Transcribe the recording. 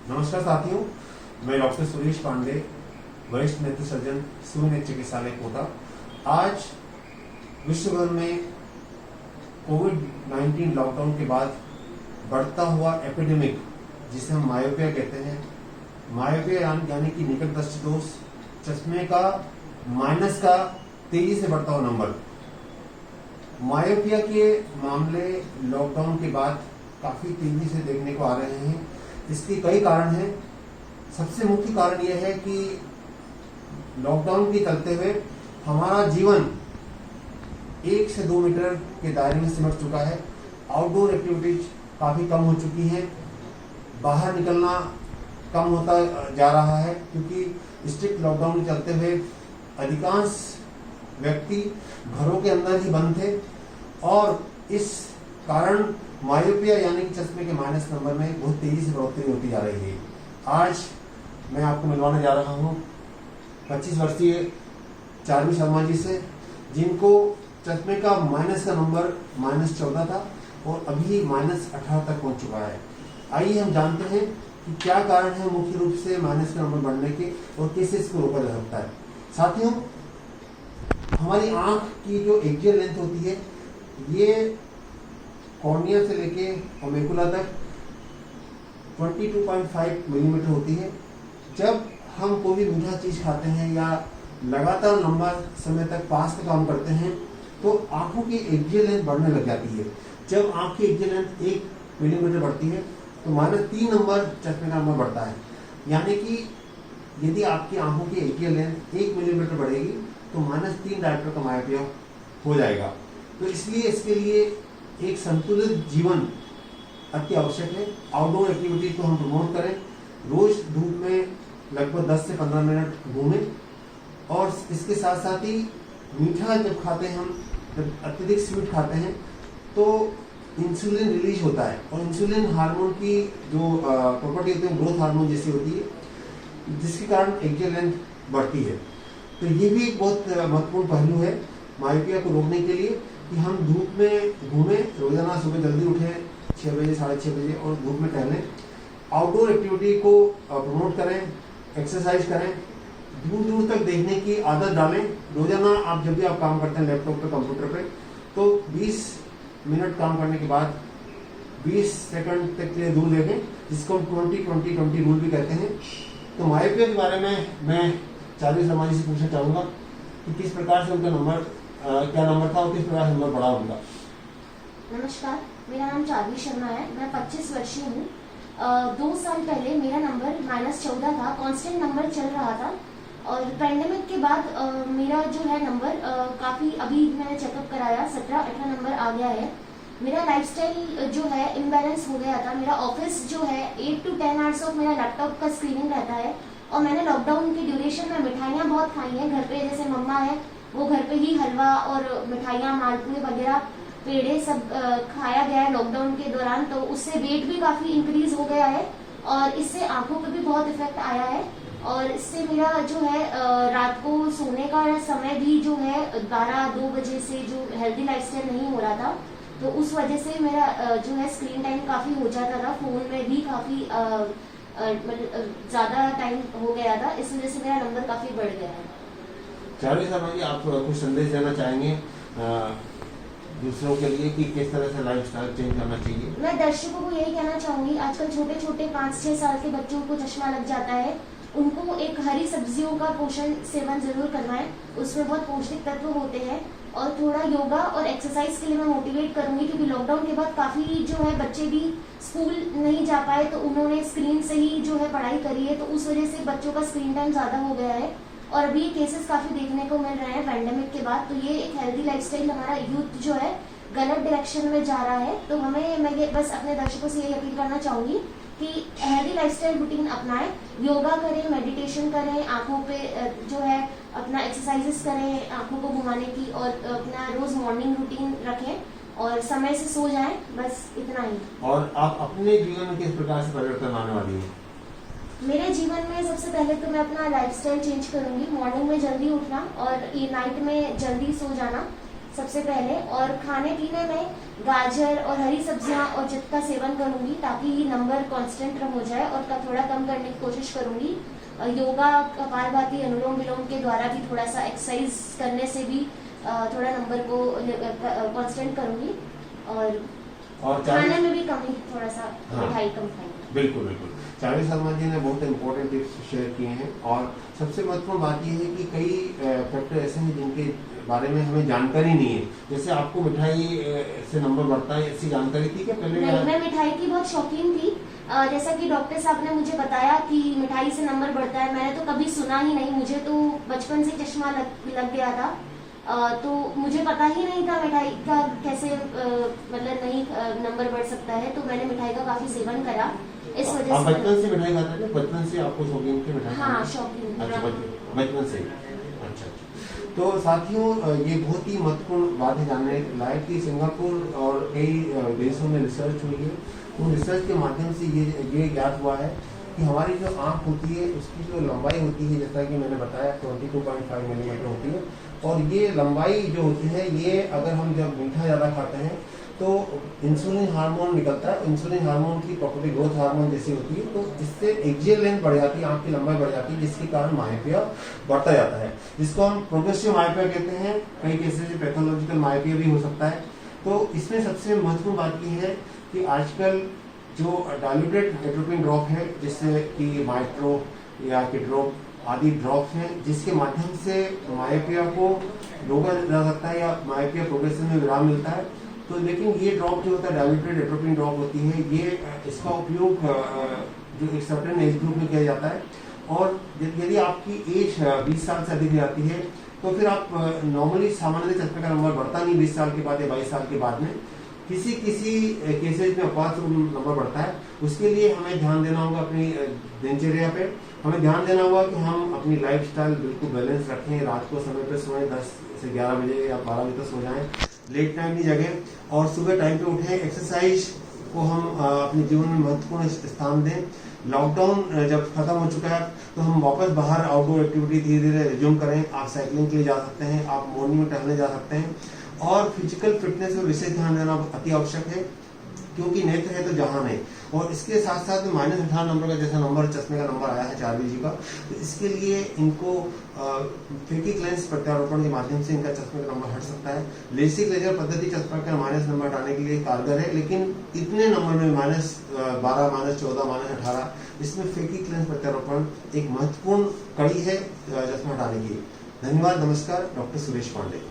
नमस्कार साथियों, मैं डॉक्टर सुरेश पांडे, वरिष्ठ नेत्र सर्जन, सूर्य नेत्र चिकित्सालय कोटा। आज विश्व भर में कोविड-19 लॉकडाउन के बाद बढ़ता हुआ एपिडेमिक, जिसे हम मायोपिया कहते हैं, मायोपिया यानी कि निकट दृष्टि दोष, चश्मे का माइनस का तेजी से बढ़ता हुआ नंबर। मायोपिया के मामले लॉकडाउन के बाद काफी तेजी से देखने को आ रहे हैं। इसके कई कारण हैं। सबसे मुख्य कारण यह है कि लॉकडाउन के चलते हुए हमारा जीवन 1 से 2 मीटर के दायरे में सिमट चुका है। आउटडोर एक्टिविटीज काफी कम हो चुकी हैं। बाहर निकलना कम होता जा रहा है, क्योंकि स्ट्रिक्ट लॉकडाउन के चलते हुए अधिकांश व्यक्ति घरों के अंदर ही बंद थे और इस कारण मायोपिया यानी कि चश्मे के माइनस नंबर में बहुत तेजी से बढ़ोतरी होती जा रही है। आज मैं आपको मिलवाने जा रहा हूँ 25 वर्षीय चार्वी शर्मा जी से, जिनको चश्मे का माइनस का नंबर -14 था और अभी -18 तक पहुंच चुका है। आइए हम जानते हैं कि क्या कारण है मुख्य रूप से माइनस का नंबर बढ़ने के और कैसे इसको रोका जा सकता है। साथियों, हमारी आंख की जो एक्सियल लेंथ होती है, ये कॉर्निया से लेके ओमेकुला तक 22.5 मिलीमीटर होती है। जब हम कोई भी मीठा चीज खाते हैं या लगातार लंबा समय तक पास का काम करते हैं तो आंखों की एक्सियल लेंथ बढ़ने लग जाती है। जब आंख की एक्सियल लेंथ 1 मिलीमीटर बढ़ती है तो -3 नंबर चश्मे का नंबर बढ़ता है। यानी कि यदि आपकी आंखों की एक्सियल लेंथ 1 मिलीमीटर बढ़ेगी तो -3 डायप्टर का मायोपिया हो जाएगा। तो इसलिए इसके लिए एक संतुलित जीवन अति आवश्यक है। आउटडोर एक्टिविटी को हम प्रमोट करें, रोज धूप में लगभग 10 से 15 मिनट घूमें और इसके साथ साथ ही मीठा जब खाते हैं, हम जब अत्यधिक स्वीट खाते हैं तो इंसुलिन रिलीज होता है और इंसुलिन हार्मोन की जो प्रॉपर्टी होती है ग्रोथ हार्मोन जैसी होती है, जिसके कारण एक्सियल लेंथ बढ़ती है। तो ये भी एक बहुत महत्वपूर्ण पहलू है मायोपिया को रोकने के लिए कि हम धूप में घूमें, रोजाना सुबह जल्दी उठें 6 बजे 6:30 बजे और धूप में टहलें। आउटडोर एक्टिविटी को प्रमोट करें, एक्सरसाइज करें, दूर दूर तक देखने की आदत डालें। रोजाना आप जब भी आप काम करते हैं लैपटॉप पे, कंप्यूटर पे, तो 20 मिनट काम करने के बाद 20 सेकंड तक के लिए दूर देखें, जिसको हम 20-20-20 रूल भी कहते हैं। तो मायोपिया के बारे में मैं चार्वी शर्मा जी से पूछना चाहूंगा कि किस प्रकार से उनका नंबर क्या नंबर था और किस प्रकार से नंबर बढ़ा उनका। नमस्कार, मेरा नाम चार्वी शर्मा है। मैं 25 वर्षीय हूँ। 2 साल पहले मेरा नंबर -14 था, कांस्टेंट नंबर चल रहा था और पैंडेमिक के बाद मेरा जो है नंबर काफ़ी, अभी मैंने चेकअप कराया, 17-18 नंबर आ गया है। मेरा लाइफस्टाइल जो है इम्बैलेंस हो गया था। मेरा ऑफिस जो है 8 to 10 आवर्स ऑफ मेरा लैपटॉप का स्क्रीनिंग रहता है और मैंने लॉकडाउन के ड्यूरेशन में मिठाइयाँ बहुत खाई हैं घर पे। जैसे मम्मा है, वो घर पे ही हलवा और मिठाइयाँ, मालपुए वगैरह, पेड़े सब खाया गया है लॉकडाउन के दौरान। तो उससे वेट भी काफी इंक्रीज हो गया है और इससे आंखों पे भी बहुत इफेक्ट आया है और इससे मेरा जो है रात को सोने का समय भी जो है 12-2 बजे से जो हेल्दी लाइफस्टाइल नहीं हो रहा था, तो उस वजह से मेरा जो है स्क्रीन टाइम काफी हो जाता था। फोन में भी काफी ज्यादा टाइम हो गया था, इस वजह से मेरा नंबर काफी बढ़ गया है। चार्वी शर्मा जी, आप कुछ संदेश देना चाहेंगे दूसरों के लिए कि किस तरह से लाइफस्टाइल चेंज करना चाहिए? मैं दर्शकों को यही कहना चाहूंगी, आजकल छोटे छोटे 5-6 साल के बच्चों को चश्मा लग जाता है। उनको एक हरी सब्जियों का पोषण सेवन जरूर करवाएं, उसमें बहुत पौष्टिक तत्व होते हैं। और थोड़ा योगा और एक्सरसाइज के लिए मैं मोटिवेट करूंगी, क्योंकि लॉकडाउन के बाद काफी जो है बच्चे भी स्कूल नहीं जा पाए, तो उन्होंने स्क्रीन से ही जो है पढ़ाई करी है, तो उस वजह से बच्चों का स्क्रीन टाइम ज्यादा हो गया है और अभी ये केसेस काफी देखने को मिल रहे हैं पैंडेमिक के बाद। तो ये एक हेल्दी लाइफस्टाइल, हमारा यूथ जो है गलत डायरेक्शन में जा रहा है। तो मैं ये बस अपने दर्शकों से यही अपील करना चाहूंगी कि हेल्दी लाइफस्टाइल रूटीन अपनाएं, योगा करें, मेडिटेशन करें, आंखों पे जो है अपना एक्सरसाइजेस करें आंखों को घुमाने की, और अपना रोज मॉर्निंग रूटीन रखें और समय से सो जाएं, बस इतना ही। और आप अपने जीवन में किस प्रकार से परिवर्तन आने वाली है? मेरे जीवन में सबसे पहले तो मैं अपना लाइफस्टाइल चेंज करूंगी, मॉर्निंग में जल्दी उठना और ये नाइट में जल्दी सो जाना। सबसे पहले, और खाने पीने में गाजर और हरी सब्जियां और जित का सेवन करूंगी ताकि नंबर कांस्टेंट हो जाए, और थोड़ा कम करने की कोशिश करूंगी। योगा, कपालभाति, अनुलोम विलोम के द्वारा भी थोड़ा सा एक्सरसाइज करने से भी थोड़ा नंबर को कांस्टेंट करूंगी, और खाने में भी कमी, थोड़ा सा मिठाई कम खाएंगे। बिल्कुल बिल्कुल, चार्वी शर्मा जी ने बहुत इंपॉर्टेंट टिप्स शेयर किए हैं। और सबसे महत्वपूर्ण बात यह है कि कई फैक्टर ऐसे हैं जिनके बारे में हमें जानकारी नहीं है। जैसे आपको मिठाई से नंबर बढ़ता है, ऐसी जानकारी थी क्या पहले? नहीं, मैं मिठाई की बहुत शौकीन थी। जैसा कि डॉक्टर साहब ने मुझे बताया कि मिठाई से नंबर बढ़ता है, मैंने तो कभी सुना ही नहीं। मुझे तो बचपन से चश्मा लग गया था, तो मुझे पता ही नहीं था मिठाई का कैसे मतलब नहीं नंबर बढ़ सकता है। तो मैंने मिठाई का काफी सेवन करा, इस वजह से। बचपन से मिठाई खाते थे? बचपन से आपको शौकीन थे मिठाई? हाँ, शौकीन। अच्छा, बचपन से। अच्छा, तो साथियों, ये बहुत ही महत्वपूर्ण बात है जानने लायक कि सिंगापुर और कई देशों में रिसर्च हुई है। उन रिसर्च के माध्यम से ये ज्ञात हुआ है कि हमारी जो आँख होती है उसकी जो लंबाई होती है, जैसा कि मैंने बताया 22.5 मिलीमीटर होती है। और ये लंबाई जो होती है, ये अगर हम जब मीठा ज़्यादा खाते हैं तो इंसुलिन हार्मोन निकलता है। इंसुलिन हार्मोन की प्रॉपर्टी ग्रोथ हार्मोन जैसी होती है, तो इससे एक्सियल लेंथ बढ़ जाती है, आँख की लंबाई बढ़ जाती है, जिसके कारण मायोपिया बढ़ता जाता है, जिसको हम प्रोग्रेसिव मायोपिया कहते हैं। कई केसेस में पैथोलॉजिकल मायोपिया भी हो सकता है। तो इसमें सबसे महत्वपूर्ण बात यह है कि आजकल जो डाइल्यूटेड एट्रोपिन ड्रॉप है, जिससे कि माइट्रो या किड्रोप आदि ड्रॉप्स हैं, जिसके माध्यम से मायोपिया को रोका जा सकता है या मायोपिया प्रोग्रेशन में विराम मिलता है। तो लेकिन ये ड्रॉप जो होता है, डाइल्यूटेड एट्रोपिन ड्रॉप होती है, ये इसका उपयोग जो एक सर्टेन एज ग्रुप में किया जाता है। और यदि आपकी एज 20 साल से अधिक जाती है तो फिर आप नॉर्मली सामान्य चश्मे का नंबर बढ़ता नहीं 20 साल के बाद या 22 साल के बाद में। किसी केसेज में अपवाद नंबर बढ़ता है। उसके लिए हमें ध्यान देना होगा अपनी दिनचर्या पे। हमें ध्यान देना होगा कि हम अपनी लाइफस्टाइल बिल्कुल बैलेंस रखें, रात को समय पे सोएं, 10 से 11 बजे या 12 बजे तक सो जाएं, लेट नाइट नहीं जगें, और सुबह टाइम पे उठें। एक्सरसाइज को हम अपने जीवन में महत्वपूर्ण स्थान दें। लॉकडाउन जब खत्म हो चुका है तो हम वापस बाहर आउटडोर एक्टिविटी धीरे धीरे रिज्यूम करें। आप साइकिलिंग के लिए जा सकते हैं, आप मॉर्निंग में टहलने जा सकते हैं, और फिजिकल फिटनेस पर विशेष ध्यान देना अति आवश्यक है, क्योंकि नेत्र है तो जहान है। और इसके साथ साथ -18 नंबर का जैसा नंबर चश्मे का नंबर आया है चार्वी जी का, तो इसके लिए इनको फेकिक लेंस प्रत्यारोपण के माध्यम से इनका चश्मे का नंबर हट सकता है। लेसिक लेजर पद्धति चश्मे का माइनस नंबर हटाने के लिए कारगर है, लेकिन इतने नंबर में -12, -14, -18, इसमें फेकिक लेंस प्रत्यारोपण एक महत्वपूर्ण कड़ी है चश्मा हटाने की। धन्यवाद, नमस्कार। डॉक्टर सुरेश पांडे।